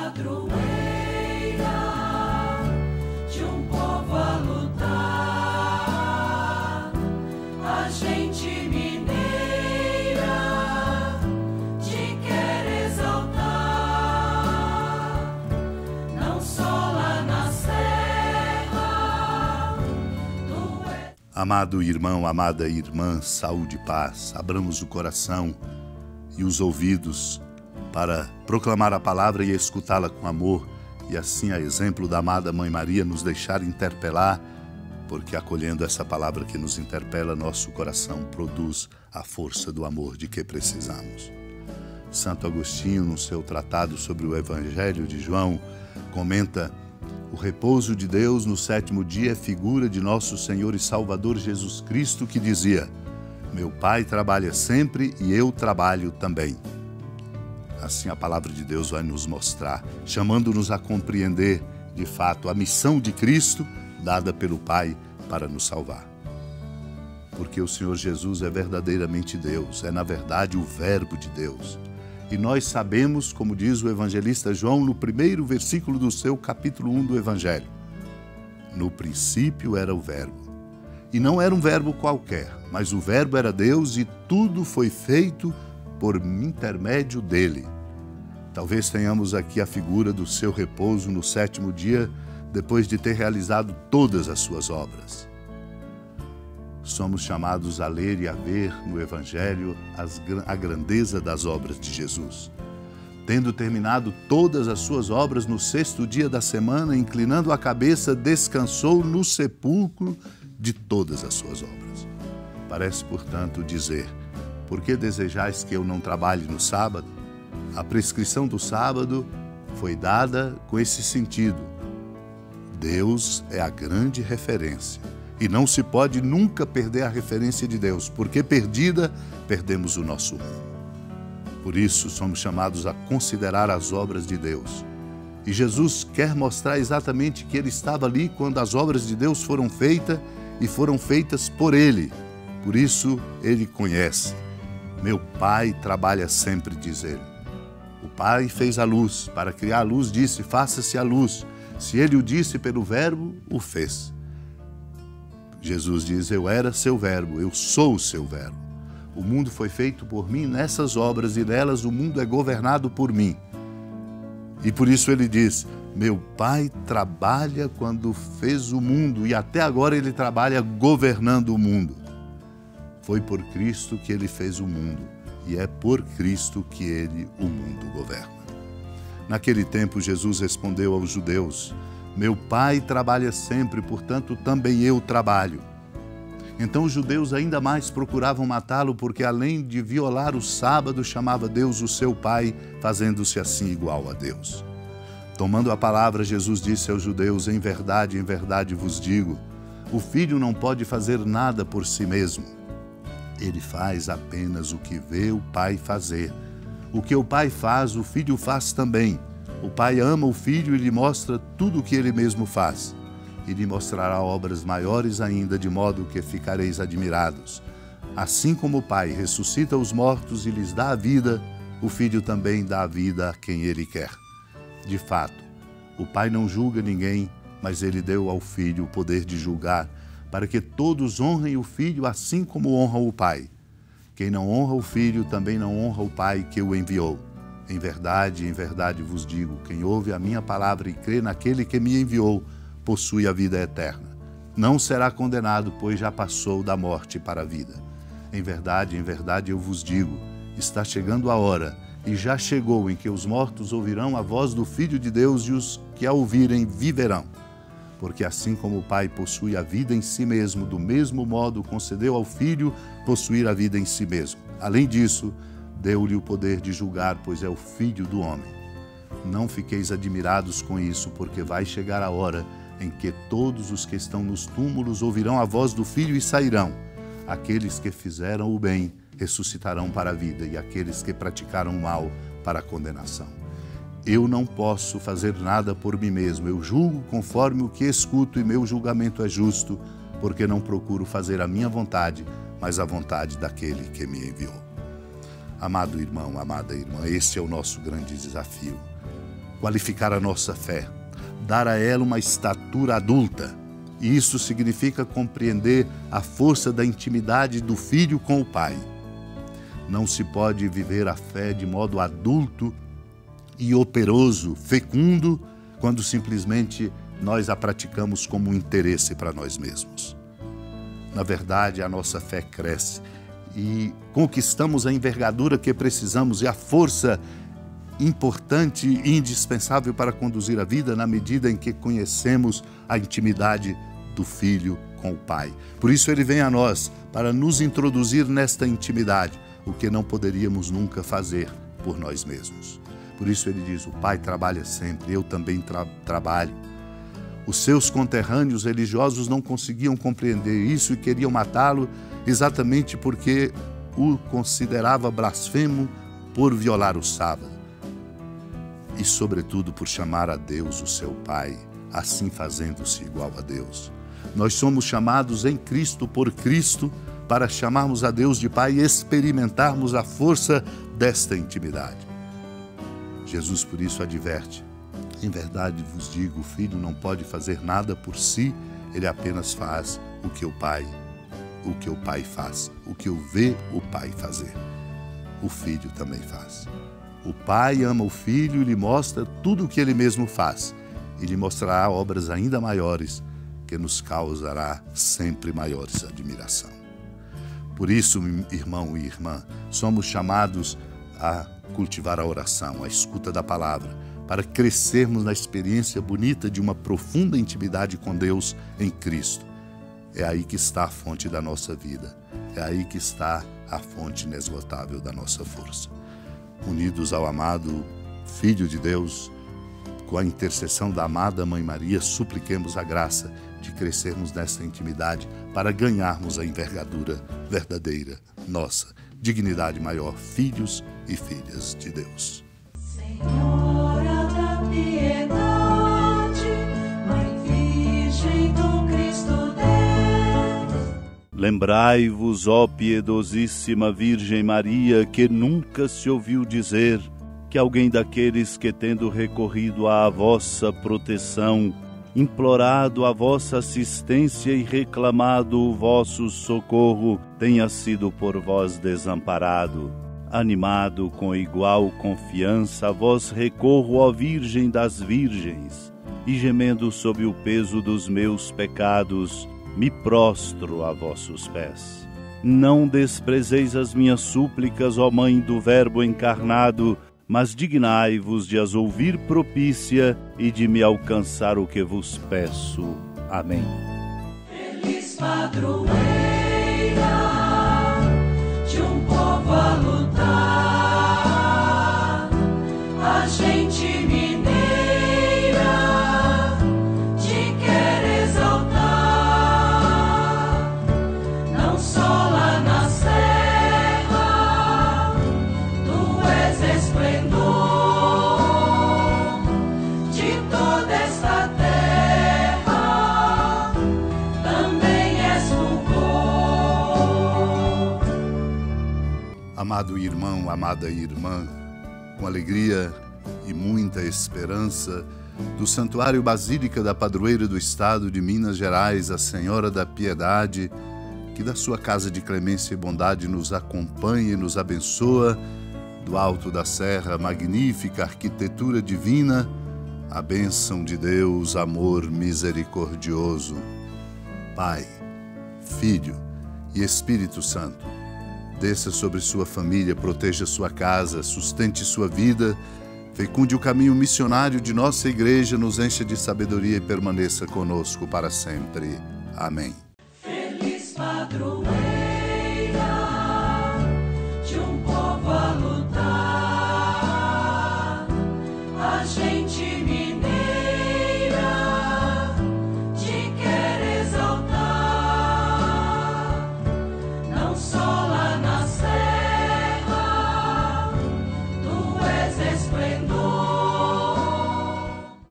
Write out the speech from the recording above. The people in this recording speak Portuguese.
padroeira de um povo a lutar, a gente mineira te quer exaltar, não só lá na serra. Amado irmão, amada irmã, saúde e paz, abramos o coração e os ouvidos para proclamar a palavra e escutá-la com amor, e assim, a exemplo da amada Mãe Maria, nos deixar interpelar, porque acolhendo essa palavra que nos interpela, nosso coração produz a força do amor de que precisamos. Santo Agostinho, no seu tratado sobre o Evangelho de João, comenta: o repouso de Deus no sétimo dia é figura de nosso Senhor e Salvador Jesus Cristo, que dizia: meu Pai trabalha sempre e eu trabalho também. Assim a palavra de Deus vai nos mostrar, chamando-nos a compreender, de fato, a missão de Cristo dada pelo Pai para nos salvar. Porque o Senhor Jesus é verdadeiramente Deus, é na verdade o Verbo de Deus. E nós sabemos, como diz o evangelista João no primeiro versículo do seu capítulo 1 do Evangelho: no princípio era o Verbo. E não era um verbo qualquer, mas o Verbo era Deus e tudo foi feito por intermédio dele. Talvez tenhamos aqui a figura do seu repouso no sétimo dia, depois de ter realizado todas as suas obras. Somos chamados a ler e a ver no Evangelho a grandeza das obras de Jesus. Tendo terminado todas as suas obras no sexto dia da semana, inclinando a cabeça, descansou no sepulcro de todas as suas obras. Parece, portanto, dizer: por que desejais que eu não trabalhe no sábado? A prescrição do sábado foi dada com esse sentido. Deus é a grande referência e não se pode nunca perder a referência de Deus, porque perdida, perdemos o nosso rumo. Por isso, somos chamados a considerar as obras de Deus. E Jesus quer mostrar exatamente que ele estava ali quando as obras de Deus foram feitas e foram feitas por ele. Por isso, ele conhece. Meu Pai trabalha sempre, diz ele. O Pai fez a luz. Para criar a luz, disse: faça-se a luz. Se ele o disse pelo Verbo, o fez. Jesus diz: eu era seu Verbo, eu sou o seu Verbo. O mundo foi feito por mim nessas obras e nelas o mundo é governado por mim. E por isso ele diz: meu Pai trabalha quando fez o mundo e até agora ele trabalha governando o mundo. Foi por Cristo que ele fez o mundo e é por Cristo que ele o mundo governa. Naquele tempo, Jesus respondeu aos judeus: meu Pai trabalha sempre, portanto também eu trabalho. Então os judeus ainda mais procuravam matá-lo, porque além de violar o sábado, chamava Deus o seu Pai, fazendo-se assim igual a Deus. Tomando a palavra, Jesus disse aos judeus: em verdade vos digo, o Filho não pode fazer nada por si mesmo. Ele faz apenas o que vê o Pai fazer. O que o Pai faz, o Filho faz também. O Pai ama o Filho e lhe mostra tudo o que ele mesmo faz. E lhe mostrará obras maiores ainda, de modo que ficareis admirados. Assim como o Pai ressuscita os mortos e lhes dá a vida, o Filho também dá a vida a quem ele quer. De fato, o Pai não julga ninguém, mas ele deu ao Filho o poder de julgar, para que todos honrem o Filho assim como honram o Pai. Quem não honra o Filho também não honra o Pai que o enviou. Em verdade vos digo, quem ouve a minha palavra e crê naquele que me enviou, possui a vida eterna. Não será condenado, pois já passou da morte para a vida. Em verdade eu vos digo, está chegando a hora, e já chegou, em que os mortos ouvirão a voz do Filho de Deus, e os que a ouvirem viverão. Porque assim como o Pai possui a vida em si mesmo, do mesmo modo concedeu ao Filho possuir a vida em si mesmo. Além disso, deu-lhe o poder de julgar, pois é o Filho do homem. Não fiqueis admirados com isso, porque vai chegar a hora em que todos os que estão nos túmulos ouvirão a voz do Filho e sairão. Aqueles que fizeram o bem ressuscitarão para a vida, e aqueles que praticaram o mal para a condenação. Eu não posso fazer nada por mim mesmo, eu julgo conforme o que escuto, e meu julgamento é justo, porque não procuro fazer a minha vontade, mas a vontade daquele que me enviou. Amado irmão, amada irmã, este é o nosso grande desafio. qualificar a nossa fé, dar a ela uma estatura adulta. E isso significa compreender a força da intimidade do filho com o pai. Não se pode viver a fé de modo adulto e operoso, fecundo, quando simplesmente nós a praticamos como um interesse para nós mesmos. Na verdade, a nossa fé cresce e conquistamos a envergadura que precisamos e a força importante e indispensável para conduzir a vida na medida em que conhecemos a intimidade do Filho com o Pai. Por isso ele vem a nós para nos introduzir nesta intimidade, o que não poderíamos nunca fazer por nós mesmos. Por isso ele diz, o Pai trabalha sempre, eu também trabalho. Os seus conterrâneos religiosos não conseguiam compreender isso e queriam matá-lo exatamente porque o considerava blasfemo por violar o sábado. E, sobretudo, por chamar a Deus o seu Pai, assim fazendo-se igual a Deus. Nós somos chamados em Cristo, por Cristo, para chamarmos a Deus de Pai e experimentarmos a força desta intimidade. Jesus, por isso, adverte. Em verdade vos digo, o Filho não pode fazer nada por si, ele apenas faz o que o Pai faz, o que vê o Pai fazer. O Filho também faz. O Pai ama o Filho e lhe mostra tudo o que ele mesmo faz, e lhe mostrará obras ainda maiores, que nos causará sempre maiores admiração. Por isso, irmão e irmã, somos chamados a cultivar a oração, a escuta da palavra, para crescermos na experiência bonita de uma profunda intimidade com Deus em Cristo. É aí que está a fonte da nossa vida, é aí que está a fonte inesgotável da nossa força. Unidos ao amado Filho de Deus, com a intercessão da amada Mãe Maria, supliquemos a graça de crescermos nessa intimidade para ganharmos a envergadura verdadeira, nossa, dignidade maior, filhos e filhas de Deus. Senhora da piedade, Mãe Virgem do Cristo Deus. Lembrai-vos, ó piedosíssima Virgem Maria, que nunca se ouviu dizer que alguém daqueles que, tendo recorrido à vossa proteção, implorado a vossa assistência e reclamado o vosso socorro, tenha sido por vós desamparado. Animado com igual confiança, a vós recorro, ó Virgem das Virgens, e gemendo sob o peso dos meus pecados, me prostro a vossos pés. Não desprezeis as minhas súplicas, ó Mãe do Verbo encarnado, mas dignai-vos de as ouvir propícia e de me alcançar o que vos peço. Amém. Feliz padroeira de um povo a lutar, a gente mineira te quer exaltar, não só lá na serra, tu és esplendor de toda esta terra, também és fulgor. Amado irmão, amada irmã, com alegria e muita esperança, do Santuário Basílica da Padroeira do Estado de Minas Gerais, a Senhora da Piedade, que da sua casa de clemência e bondade nos acompanha e nos abençoa, do alto da serra, magnífica arquitetura divina, a bênção de Deus, amor misericordioso, Pai, Filho e Espírito Santo, desça sobre sua família, proteja sua casa, sustente sua vida, fecunde o caminho missionário de nossa igreja, nos encha de sabedoria e permaneça conosco para sempre. Amém. Feliz padroeira